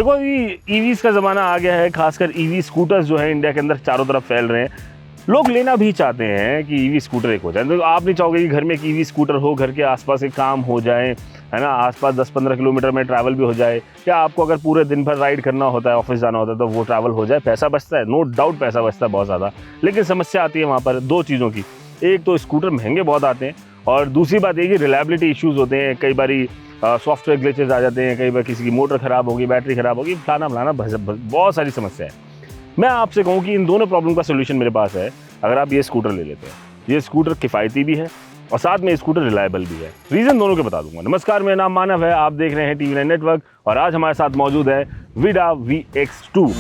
देखो ये ईवीज का ज़माना आ गया है, खासकर ईवी स्कूटर्स जो है इंडिया के अंदर चारों तरफ फैल रहे हैं। लोग लेना भी चाहते हैं कि ईवी स्कूटर एक हो जाए। तो आप नहीं चाहोगे कि घर में एक ईवी स्कूटर हो, घर के आसपास एक काम हो जाए, है ना, आसपास 10-15 किलोमीटर में ट्रैवल भी हो जाए, या आपको अगर पूरे दिन भर राइड करना होता है, ऑफिस जाना होता है, तो वो ट्रैवल हो जाए। पैसा बचता है, नो डाउट पैसा बचता है बहुत ज़्यादा, लेकिन समस्या आती है वहाँ पर दो चीज़ों की। एक तो स्कूटर महंगे बहुत आते हैं, और दूसरी बात ये कि रिलायबिलिटी इश्यूज़ होते हैं। कई बारी सॉफ्टवेयर ग्लिचेस आ जाते हैं, कई बार किसी की मोटर ख़राब होगी, बैटरी ख़राब होगी, फलाना बहुत सारी समस्या है। मैं आपसे कहूँ कि इन दोनों प्रॉब्लम का सोल्यूशन मेरे पास है। अगर आप ये स्कूटर ले लेते हैं, ये स्कूटर किफ़ायती भी है और साथ में स्कूटर रिलायबल भी है। रीज़न दोनों के बता दूंगा। नमस्कार, मेरा नाम मानव है, आप देख रहे हैं TV9 नेटवर्क, और आज हमारे साथ मौजूद है विडा VX2।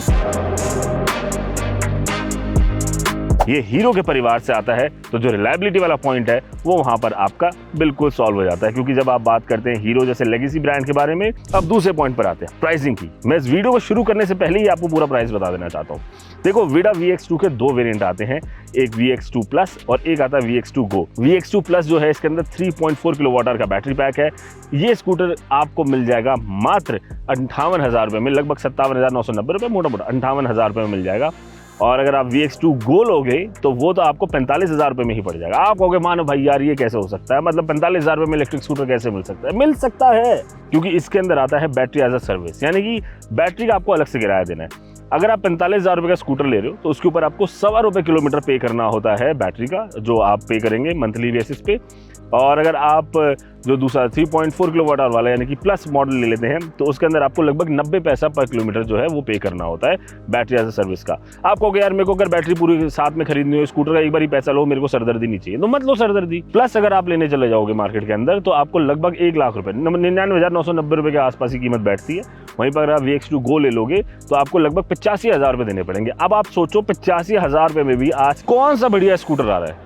ये हीरो के परिवार से आता है, तो जो रिलायबिलिटी वाला पॉइंट है वो वहाँ पर आपका बिल्कुल सॉल्व हो जाता है। क्योंकि जब आप बात करते हैं हीरो जैसे लेगेसी ब्रांड के बारे में, अब दूसरे पॉइंट पर आते हैं प्राइसिंग की। मैं इस वीडियो को शुरू करने से पहले ही आपको पूरा प्राइस बता देना चाहता हूँ। देखो, विडा VX2 के दो वेरिएंट आते हैं, एक VX2 प्लस और एक आता है VX2 गो। VX2 प्लस जो है, इसके अंदर 3.4 किलोवाट आवर का बैटरी पैक है। ये स्कूटर आपको मिल जाएगा मात्र 58,000 रुपये में, लगभग 57,990 रुपये, मोटा मोटा 58,000 रुपये में मिल जाएगा। और अगर आप VX2 गो लोगे तो वो तो आपको 45,000 रुपये में ही पड़ जाएगा। आप कहोगे मानो भाई यार ये कैसे हो सकता है, मतलब 45,000 रुपये में इलेक्ट्रिक स्कूटर कैसे मिल सकता है? मिल सकता है, क्योंकि इसके अंदर आता है बैटरी एज अ सर्विस, यानी कि बैटरी का आपको अलग से किराया देना है। अगर आप 45,000 रुपये का स्कूटर ले रहे हो तो उसके ऊपर आपको ₹1.25 किलोमीटर पे करना होता है बैटरी का, जो आप पे करेंगे मंथली बेसिस पे। और अगर आप जो दूसरा 3.4 किलोवाट आवर वाला यानी कि प्लस मॉडल ले लेते हैं, तो उसके अंदर आपको लगभग 90 पैसा पर किलोमीटर जो है वो पे करना होता है बैटरी एज अ सर्विस का। आप कहोगे यार मेरे को अगर बैटरी पूरी साथ में खरीदनी हो, स्कूटर का एक बार ही पैसा लो, मेरे को सरदर्दी नहीं चाहिए, तो मत लो सरदर्दी। प्लस अगर आप लेने चले जाओगे मार्केट के अंदर तो आपको लगभग 1 लाख रुपये, 99,990 रुपये के आसपास की कीमत बैठती है। वहीं पर अगर आप VX2 गो ले लोगे तो आपको लगभग 85,000 रुपये देने पड़ेंगे। अब आप सोचो 85,000 रुपये में भी आज कौन सा बढ़िया स्कूटर आ रहा है?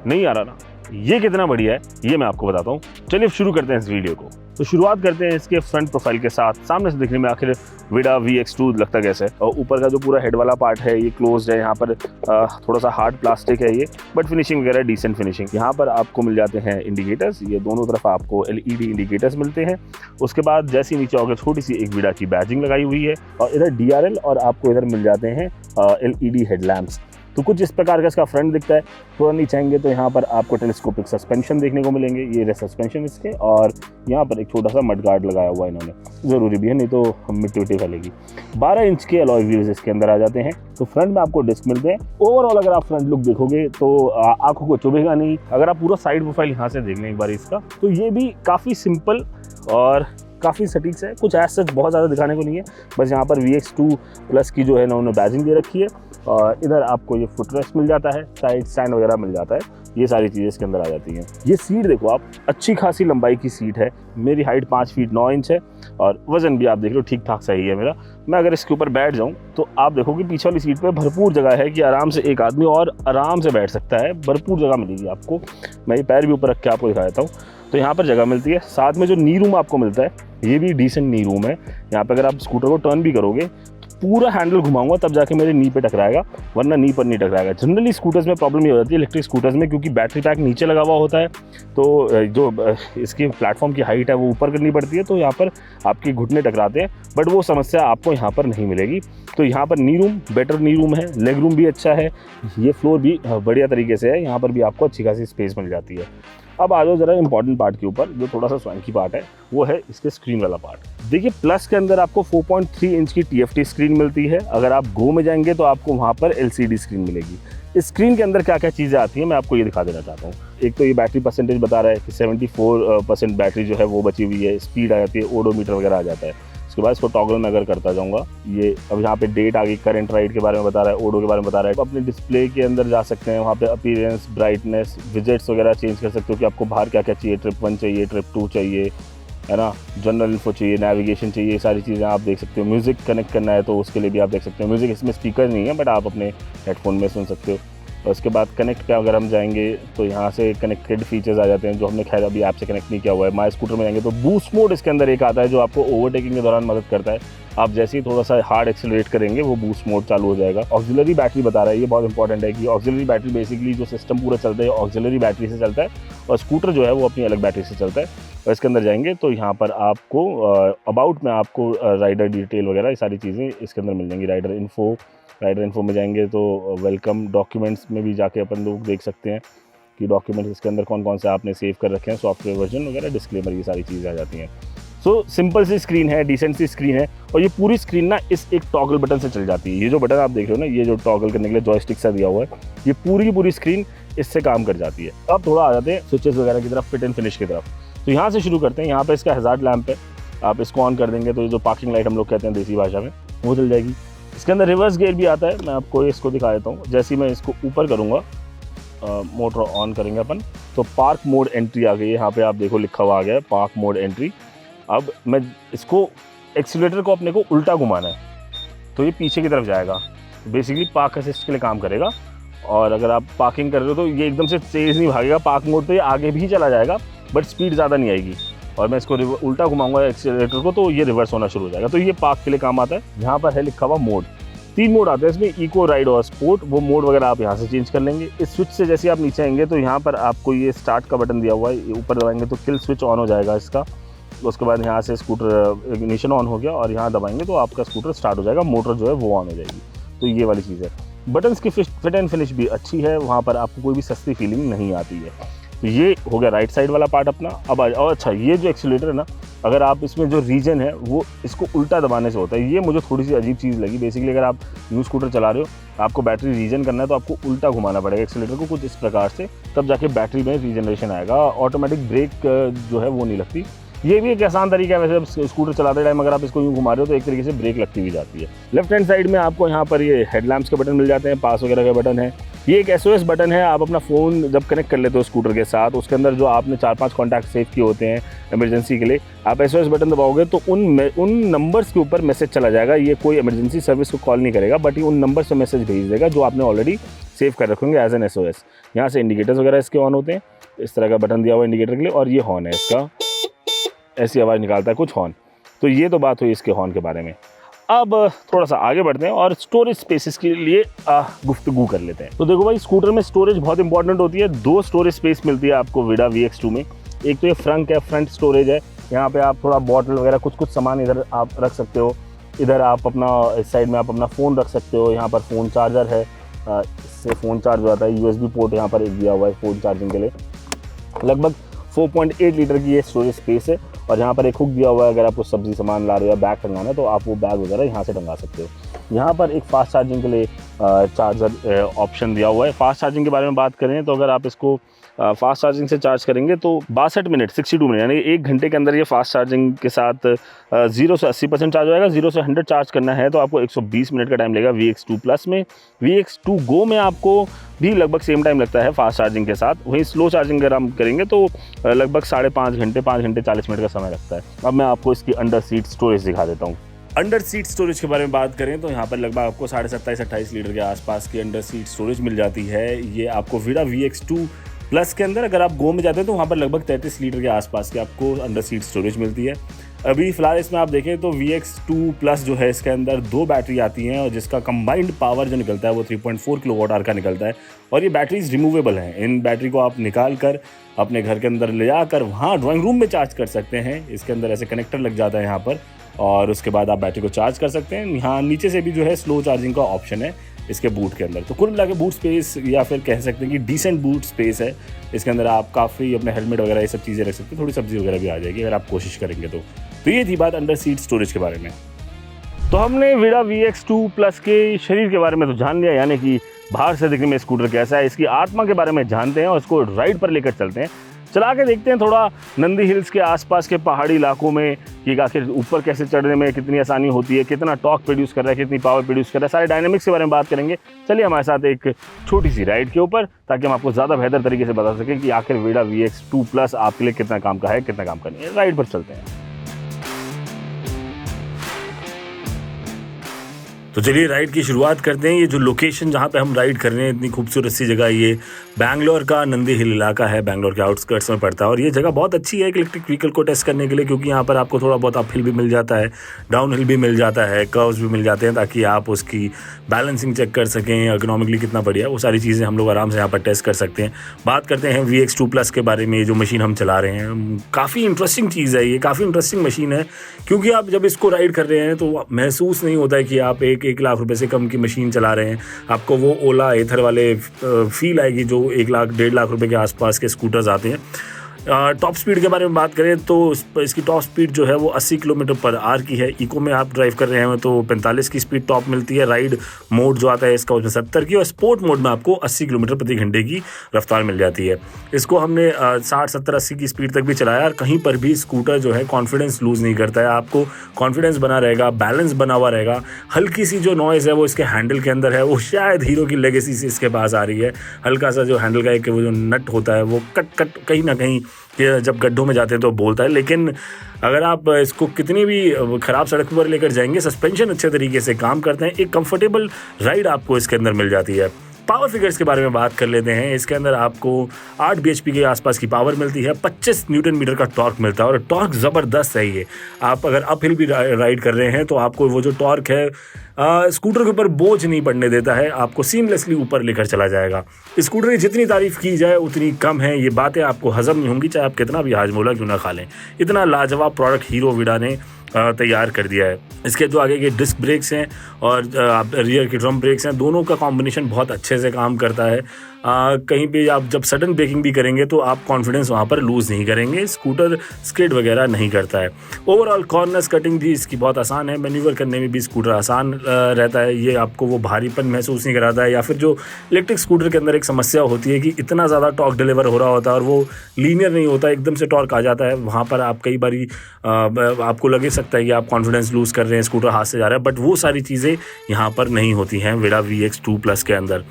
नहीं आ रहा ना। ये कितना बढ़िया है ये मैं आपको बताता हूँ। चलिए शुरू करते हैं इस वीडियो को। तो शुरुआत करते हैं इसके फ्रंट प्रोफाइल के साथ। सामने से देखने में आखिर विडा VX2 लगता कैसे है। और ऊपर का जो पूरा हेड वाला पार्ट है ये क्लोज्ड है, यहाँ पर थोड़ा सा हार्ड प्लास्टिक है ये, बट फिनिशिंग वगैरह डिसेंट फिनिशिंग। यहाँ पर आपको मिल जाते हैं इंडिकेटर्स, ये दोनों तरफ आपको LED इंडिकेटर्स मिलते हैं। उसके बाद जैसे नीचे होकर छोटी सी एक विडा की बैजिंग लगाई हुई है, और इधर DRL और आपको इधर मिल जाते हैं LED हेडलैम्प्स। तो कुछ इस प्रकार का इसका फ्रंट दिखता है। थोड़ा नीचे आएंगे तो यहाँ पर आपको टेलीस्कोपिक सस्पेंशन देखने को मिलेंगे, ये रहे सस्पेंशन इसके, और यहाँ पर एक छोटा सा मड गार्ड लगाया हुआ है इन्होंने, ज़रूरी भी है नहीं तो मिट्टी फैलेगी। 12 इंच के अलॉय व्हील्स इसके अंदर आ जाते हैं। तो फ्रंट में आपको डिस्क मिलते हैं। ओवरऑल अगर आप फ्रंट लुक देखोगे तो आंखों को चुभेगा नहीं। अगर आप पूरा साइड प्रोफाइल यहाँ से देख लें एक बार इसका, तो ये भी काफ़ी सिंपल और काफ़ी सटीक से है। कुछ ऐसा बहुत ज़्यादा दिखाने को नहीं है, बस यहाँ पर VX2 प्लस की जो है ना उन्होंने बैजिंग दे रखी है। और इधर आपको ये फुटरेस्ट मिल जाता है, साइड स्टैंड वगैरह मिल जाता है, ये सारी चीज़ें इसके अंदर आ जाती हैं। ये सीट देखो आप, अच्छी खासी लंबाई की सीट है। मेरी हाइट 5 फीट 9 इंच है और वज़न भी आप देख लो ठीक ठाक सही है मेरा। मैं अगर इसके ऊपर बैठ जाऊँ तो आप देखोगे पीछे वाली सीट पे भरपूर जगह है कि आराम से एक आदमी और आराम से बैठ सकता है, भरपूर जगह मिलेगी आपको। मैं ये पैर भी ऊपर रख के आपको दिखा देता हूँ, तो यहाँ पर जगह मिलती है। साथ में जो नी रूम आपको मिलता है ये भी डिसेंट नी रूम है। यहाँ पे अगर आप स्कूटर को टर्न भी करोगे पूरा हैंडल घुमाऊंगा तब जाके मेरे नी पे टकराएगा, वरना नी पर नहीं टकराएगा। जनरली स्कूटर्स में प्रॉब्लम ये हो जाती है इलेक्ट्रिक स्कूटर्स में, क्योंकि बैटरी पैक नीचे लगा हुआ होता है, तो जो इसकी प्लेटफॉर्म की हाइट है वो ऊपर करनी पड़ती है, तो यहाँ पर आपके घुटने टकराते हैं। बट वो समस्या आपको यहाँ पर नहीं मिलेगी। तो यहाँ पर नी रूम, बेटर नी रूम है, लेग रूम भी अच्छा है, ये फ्लोर भी बढ़िया तरीके से है, यहाँ पर भी आपको अच्छी खासी स्पेस मिल जाती है। अब आ जाओ जरा इंपॉर्टेंट पार्ट के ऊपर, जो थोड़ा सा स्वैंकी पार्ट है, वो है इसके स्क्रीन वाला पार्ट। देखिए प्लस के अंदर आपको 4.3 इंच की TFT स्क्रीन मिलती है। अगर आप गो में जाएंगे तो आपको वहाँ पर LCD स्क्रीन मिलेगी। इस स्क्रीन के अंदर क्या क्या चीज़ें आती हैं मैं आपको ये दिखा देना चाहता हूँ। एक तो ये बैटरी परसेंटेज बता रहा है कि 74% बैटरी जो है वो बची हुई है। स्पीड आ जाती है, ओडोमीटर वगैरह आ जाता है। उसके बाद इसको टॉगल में अगर करता जाऊँगा, ये अब यहाँ पे डेट आ गई, करंट राइड के बारे में बता रहा है, ओडो के बारे में बता रहा है। तो अपने डिस्प्ले के अंदर जा सकते हैं, वहाँ पे अपीयरेंस, ब्राइटनेस, विजेट्स वगैरह चेंज कर सकते हो कि आपको बाहर क्या क्या चाहिए, ट्रिप 1 चाहिए, ट्रिप 2 चाहिए, है ना, जनरल इन्फो चाहिए, नेविगेशन चाहिए, ये सारी चीज़ें आप देख सकते हो। म्यूज़िक कनेक्ट करना है तो उसके लिए भी आप देख सकते हो। म्यूज़िक इसमें स्पीकर नहीं है, बट आप अपने हेडफोन में सुन सकते हो। और उसके बाद कनेक्ट पे अगर हम जाएंगे तो यहाँ से कनेक्टेड फीचर्स आ जाते हैं जो हमने खैर अभी ऐप से कनेक्ट नहीं किया हुआ है। माई स्कूटर में जाएंगे तो बूस्ट मोड इसके अंदर एक आता है जो आपको ओवरटेकिंग के दौरान मदद करता है। आप जैसे ही थोड़ा सा हार्ड एक्सेलरेट करेंगे वो बूस्ट मोड चालू हो जाएगा। ऑक्सिलरी बैटरी बता रहा है, ये बहुत इंपॉर्टेंट है कि ऑक्सिलरी बैटरी बेसिकली जो सिस्टम पूरा चलता है ऑक्सिलरी बैटरी से चलता है और स्कूटर जो है वो अपनी अलग बैटरी से चलता है। और इसके अंदर जाएंगे तो यहाँ पर आपको अबाउट में आपको राइडर डिटेल वगैरह ये सारी चीज़ें इसके अंदर मिल जाएंगी। राइडर इन्फो में जाएंगे तो वेलकम डॉक्यूमेंट्स में भी जाके अपन लोग देख सकते हैं कि डॉक्यूमेंट्स इसके अंदर कौन कौन से आपने सेव कर रखे हैं, सॉफ्टवेयर वर्जन वगैरह, डिस्क्लेमर, ये सारी चीज़ें आ जाती हैं। सो सिंपल सी स्क्रीन है, डिसेंट सी स्क्रीन है और ये पूरी स्क्रीन ना इस एक टॉगल बटन से चल जाती है। ये जो बटन आप देख रहे हो ना, ये जो टॉगल करने के लिए जॉयस्टिक सा दिया हुआ है, ये पूरी की पूरी स्क्रीन इससे काम कर जाती है। अब थोड़ा आ जाते हैं स्विचेस वगैरह की तरफ, फिट एंड फिनिश की तरफ। तो यहाँ से शुरू करते हैं। यहाँ पे इसका हैजार्ड लैंप है, आप इसको ऑन कर देंगे तो ये जो पार्किंग लाइट हम लोग कहते हैं देसी भाषा में, वो चल जाएगी। इसके अंदर रिवर्स गियर भी आता है, मैं आपको इसको दिखा देता हूँ। जैसे ही मैं इसको ऊपर करूँगा, मोटर ऑन करेंगे अपन, तो पार्क मोड एंट्री आ गई है। यहाँ पे आप देखो लिखा हुआ आ गया है पार्क मोड एंट्री। अब मैं इसको एक्सीलरेटर को अपने को उल्टा घुमाना है तो ये पीछे की तरफ जाएगा, बेसिकली पार्क असिस्ट के लिए काम करेगा। और अगर आप पार्किंग कर रहे हो तो ये एकदम से तेज़ नहीं भागेगा, पार्क मोड पे ये आगे भी चला जाएगा बट स्पीड ज़्यादा नहीं आएगी। और मैं इसको उल्टा घुमाऊंगा एक्सीलरेटर को तो ये रिवर्स होना शुरू हो जाएगा। तो ये पार्क के लिए काम आता है। यहाँ पर है लिखा हुआ मोड, 3 मोड आते हैं इसमें, इको, राइड और स्पोर्ट। वो मोड वगैरह आप यहाँ से चेंज कर लेंगे। इस स्विच से जैसे आप नीचे आएंगे तो यहाँ पर आपको ये स्टार्ट का बटन दिया हुआ है, ये ऊपर दबाएंगे तो किल स्विच ऑन हो जाएगा इसका। उसके बाद यहाँ से स्कूटर इग्निशन ऑन हो गया और यहाँ दबाएंगे तो आपका स्कूटर स्टार्ट हो जाएगा, मोटर जो है वो ऑन हो जाएगी। तो ये वाली चीज़ है। बटन्स की फिट एंड फिनिश भी अच्छी है, वहाँ पर आपको कोई भी सस्ती फीलिंग नहीं आती है। तो ये हो गया राइट साइड वाला पार्ट अपना। अब और अच्छा, ये जो एक्सीलरेटर है ना, अगर आप इसमें जो रीजन है वो इसको उल्टा दबाने से होता है। ये मुझे थोड़ी सी अजीब चीज़ लगी। बेसिकली अगर आप न्यू स्कूटर चला रहे हो, आपको बैटरी रीजन करना है तो आपको उल्टा घुमाना पड़ेगा एक्सीलरेटर को कुछ इस प्रकार से, तब जाके बैटरी में रीजनरेशन आएगा। ऑटोमेटिक ब्रेक जो है वो नहीं लगती। ये भी एक आसान तरीका है वैसे, स्कूटर चलाते टाइम अगर आप इसको यूँ घुमा रहे हो तो एक तरीके से ब्रेक लगती हुई जाती है। लेफ्ट हैंड साइड में आपको यहाँ पर ये हेडलैम्प्स के बटन मिल जाते हैं, पास वगैरह का बटन है। ये एक SOS बटन है। आप अपना फ़ोन जब कनेक्ट कर लेते हो स्कूटर के साथ, उसके अंदर जो आपने 4-5 कॉन्टैक्ट सेव किए होते हैं इमरजेंसी के लिए, आप SOS बटन दबाओगे तो उन नंबर्स के ऊपर मैसेज चला जाएगा। ये कोई इमरजेंसी सर्विस को कॉल नहीं करेगा बट ये उन नंबर से मैसेज भेज देगा जो आपने ऑलरेडी सेव कर रखेंगे एज एन SOS। यहाँ से इंडिकेटर्स वगैरह इसके ऑन होते हैं, इस तरह का बटन दिया हुआ इंडिकेटर के लिए। और ये हॉर्न है इसका, ऐसी आवाज़ निकालता है कुछ हॉर्न। तो ये तो बात हुई इसके हॉर्न के बारे में। अब थोड़ा सा आगे बढ़ते हैं और स्टोरेज स्पेसेस के लिए गुफ्तगू कर लेते हैं। तो देखो भाई, स्कूटर में स्टोरेज बहुत इंपॉर्टेंट होती है। 2 स्टोरेज स्पेस मिलती है आपको विडा VX2 में। एक तो ये फ्रंट स्टोरेज है, यहाँ पे आप थोड़ा बॉटल वगैरह कुछ सामान इधर आप रख सकते हो। इधर आप अपना, इस साइड में आप अपना फ़ोन रख सकते हो। यहाँ पर फ़ोन चार्जर है, इससे फ़ोन चार्ज हो जाता है। USB पोर्ट यहाँ पर एक दिया हुआ है फ़ोन चार्जिंग के लिए। लगभग 4.8 लीटर की ये स्टोरेज स्पेस है। और यहाँ पर एक हुक दिया हुआ है, अगर आपको सब्जी सामान ला रहे हो या बैग टंगाना है तो आप वो बैग वगैरह यहाँ से टंगा सकते हो। यहाँ पर एक फास्ट चार्जिंग के लिए चार्जर ऑप्शन दिया हुआ है। फास्ट चार्जिंग के बारे में बात करें तो अगर आप इसको फास्ट चार्जिंग से चार्ज करेंगे तो 62 मिनट 62 मिनट यानी 1 घंटे के अंदर ये फास्ट चार्जिंग के साथ 0 से 80% चार्ज हो जाएगा। 0 से 100 चार्ज करना है तो आपको 120 मिनट का टाइम लगेगा VX2 प्लस में। VX2 Go में आपको भी लगभग सेम टाइम लगता है फास्ट चार्जिंग के साथ। वहीं स्लो चार्जिंग अगर हम करेंगे तो लगभग 5.5 घंटे 5 घंटे 40 मिनट का समय लगता है। अब मैं आपको इसकी अंडर सीट स्टोरेज दिखा देता हूँ। अंडर सीट स्टोरेज के बारे में बात करें तो यहाँ पर लगभग आपको 27.5-28 लीटर के आसपास की अंडर सीट स्टोरेज मिल जाती है। ये आपको विडा VX2 प्लस के अंदर, अगर आप गो में जाते हैं तो वहाँ पर लगभग 33 लीटर के आसपास की आपको अंडर सीट स्टोरेज मिलती है। अभी फ़िलहाल इसमें आप देखें तो VX2 प्लस जो है इसके अंदर 2 बैटरी आती हैं और जिसका कंबाइंड पावर जो निकलता है वो 3.4 किलोवाट का निकलता है। और ये बैटरीज रिमूवेबल हैं। इन बैटरी को आप निकाल कर अपने घर के अंदर ले जाकर वहाँ ड्राइंग रूम में चार्ज कर सकते हैं। इसके अंदर ऐसे कनेक्टर लग जाता है यहाँ पर और उसके बाद आप बैटरी को चार्ज कर सकते हैं। यहाँ नीचे से भी जो है स्लो चार्जिंग का ऑप्शन है इसके बूट के अंदर। तो कुल मिला के बूट स्पेस या फिर कह सकते हैं कि डिसेंट बूट स्पेस है। इसके अंदर आप काफ़ी अपने हेलमेट वगैरह ये सब चीज़ें रख सकते हैं। थोड़ी सब्जी वगैरह भी आ जाएगी अगर आप कोशिश करेंगे तो ये थी बात अंडर सीट स्टोरेज के बारे में। तो हमने विडा VX2 प्लस के शरीर के बारे में तो जान लिया, यानी कि बाहर से दिखने में स्कूटर कैसा है। इसकी आत्मा के बारे में जानते हैं और इसको राइड पर लेकर चलते हैं। चला के देखते हैं थोड़ा नंदी हिल्स के आसपास के पहाड़ी इलाकों में कि आखिर ऊपर कैसे चढ़ने में कितनी आसानी होती है, कितना टॉर्क प्रोड्यूस कर रहा है, कितनी पावर प्रोड्यूस कर रहा है, सारे डायनामिक्स के बारे में बात करेंगे। चलिए हमारे साथ एक छोटी सी राइड के ऊपर, ताकि हम आपको ज़्यादा बेहतर तरीके से बता सकें कि आखिर विडा VX2 प्लस आपके लिए कितना काम का है, कितना काम का नहीं है। राइड पर चलते हैं। तो चलिए राइड की शुरुआत करते हैं। ये जो लोकेशन जहाँ पे हम राइड कर रहे हैं, इतनी खूबसूरत सी जगह, ये बैंगलोर का नंदी हिल इलाका है, बैंगलोर के आउटस्कर्ट्स में पड़ता है। और ये जगह बहुत अच्छी है एक इलेक्ट्रिक व्हीकल को टेस्ट करने के लिए, क्योंकि यहाँ पर आपको थोड़ा बहुत अप हिल भी मिल जाता है, डाउन हिल भी मिल जाता है, कर्व्स भी मिल जाते हैं, ताकि आप उसकी बैलेंसिंग चेक कर सकें, इकोनॉमिकली कितना बढ़िया, वो सारी चीज़ें हम लोग आराम से यहाँ पर टेस्ट कर सकते हैं। बात करते हैं VX2+ के बारे में। जो मशीन हम चला रहे हैं, काफ़ी इंटरेस्टिंग चीज़ है, ये काफ़ी इंटरेस्टिंग मशीन है, क्योंकि आप जब इसको राइड कर रहे हैं तो महसूस नहीं होता है कि आप 1 लाख रुपए से कम की मशीन चला रहे हैं। आपको वो ओला एथर वाले फील आएगी जो 1 लाख 1.5 लाख रुपए के आसपास के स्कूटर्स आते हैं। टॉप स्पीड के बारे में बात करें तो इसकी टॉप स्पीड जो है वो 80 km/h की है। इको में आप ड्राइव कर रहे हैं तो 45 की स्पीड टॉप मिलती है। राइड मोड जो आता है इसका उसमें 70 की, और स्पोर्ट मोड में आपको 80 km/घंटे की रफ्तार मिल जाती है। इसको हमने 60, 70, 80 की स्पीड तक भी चलाया, और कहीं पर भी स्कूटर जो है कॉन्फिडेंस लूज़ नहीं करता है। आपको कॉन्फिडेंस बना रहेगा, बैलेंस बना हुआ रहेगा। हल्की सी जो नॉइज़ है वो इसके हैंडल के अंदर है, वो शायद हीरो की लेगेसी से इसके पास आ रही है। हल्का सा जो हैंडल का एक वो जो नट होता है वो कट कहीं ना कहीं जब गड्ढों में जाते हैं तो बोलता है। लेकिन अगर आप इसको कितनी भी ख़राब सड़क पर लेकर जाएंगे, सस्पेंशन अच्छे तरीके से काम करते हैं, एक कंफर्टेबल राइड आपको इसके अंदर मिल जाती है। पावर फिगर्स के बारे में बात कर लेते हैं। इसके अंदर आपको 8 bhp के आसपास की पावर मिलती है, 25 Nm का टॉर्क मिलता है, और टॉर्क ज़बरदस्त है ये। आप अगर अप हिल भी राइड कर रहे हैं तो आपको वो जो टॉर्क है स्कूटर के ऊपर बोझ नहीं पड़ने देता है, आपको सीमलेसली ऊपर लेकर चला जाएगा। स्कूटर की जितनी तारीफ़ की जाए उतनी कम है। ये बातें आपको हजम नहीं होंगी, चाहे आप कितना भी हाजमोला क्यों ना खा लें। इतना लाजवाब प्रोडक्ट हीरो विडा ने तैयार कर दिया है। इसके जो आगे के डिस्क ब्रेक्स हैं और रियर के ड्रम ब्रेक्स हैं, दोनों का कॉम्बिनेशन बहुत अच्छे से काम करता है। कहीं पे आप जब सडन ब्रेकिंग भी करेंगे तो आप कॉन्फिडेंस वहाँ पर लूज़ नहीं करेंगे। स्कूटर स्किड वगैरह नहीं करता है। ओवरऑल कॉर्नर्स कटिंग भी इसकी बहुत आसान है, मैन्यूवर करने में भी स्कूटर आसान रहता है। ये आपको वो भारीपन महसूस नहीं कराता है, या फिर जो इलेक्ट्रिक स्कूटर के अंदर एक समस्या होती है कि इतना ज़्यादा टॉर्क डिलीवर हो रहा होता है और वो लीनियर नहीं होता, एकदम से टॉर्क आ जाता है। वहाँ पर आप कई बारी आपको लगे सकता है कि आप कॉन्फिडेंस लूज़ कर रहे हैं, स्कूटर हाथ से जा रहा है, बट वो सारी चीज़ें यहाँ पर नहीं होती हैं विडा VX2+ के अंदर।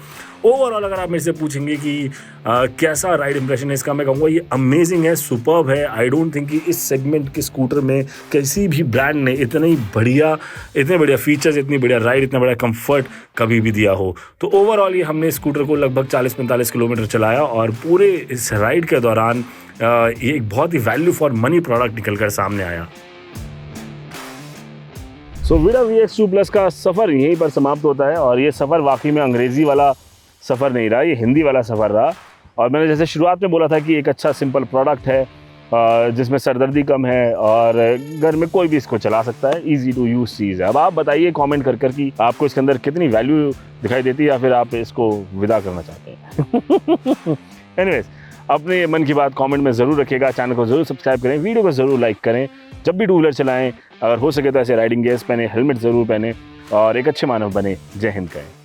ओवरऑल अगर आप मेरे से पूछेंगे कि कैसा राइड इंप्रेशन है इसका, मैं कहूँगा ये अमेजिंग है, सुपर्ब है। आई डोंट थिंक कि इस सेगमेंट के स्कूटर में किसी भी ब्रांड ने इतने बढ़िया फीचर्स, इतनी बढ़िया राइड, इतना बड़ा कंफर्ट कभी भी दिया हो। तो ओवरऑल ये हमने स्कूटर को लगभग 40-45 किलोमीटर चलाया, और पूरे इस राइड के दौरान ये एक बहुत ही वैल्यू फॉर मनी प्रोडक्ट निकल कर सामने आया। सो विडा VX2+ का सफ़र यहीं पर समाप्त होता है, और ये सफ़र वाकई में अंग्रेज़ी वाला सफ़र नहीं रहा, ये हिंदी वाला सफ़र रहा। और मैंने जैसे शुरुआत में बोला था कि एक अच्छा सिंपल प्रोडक्ट है जिसमें सरदर्दी कम है, और घर में कोई भी इसको चला सकता है, ईजी टू यूज़ चीज़ है। अब आप बताइए कमेंट कर कि आपको इसके अंदर कितनी वैल्यू दिखाई देती है, या फिर आप इसको विदा करना चाहते हैं। एनीवेज, अपने मन की बात कमेंट में ज़रूर रखिएगा, चैनल को ज़रूर सब्सक्राइब करें, वीडियो को ज़रूर लाइक करें। जब भी टू व्हीलर चलाएँ, अगर हो सके तो ऐसे राइडिंग गियर्स पहने, हेलमेट ज़रूर पहने, और एक अच्छे मानव बने। जय हिंद कहें।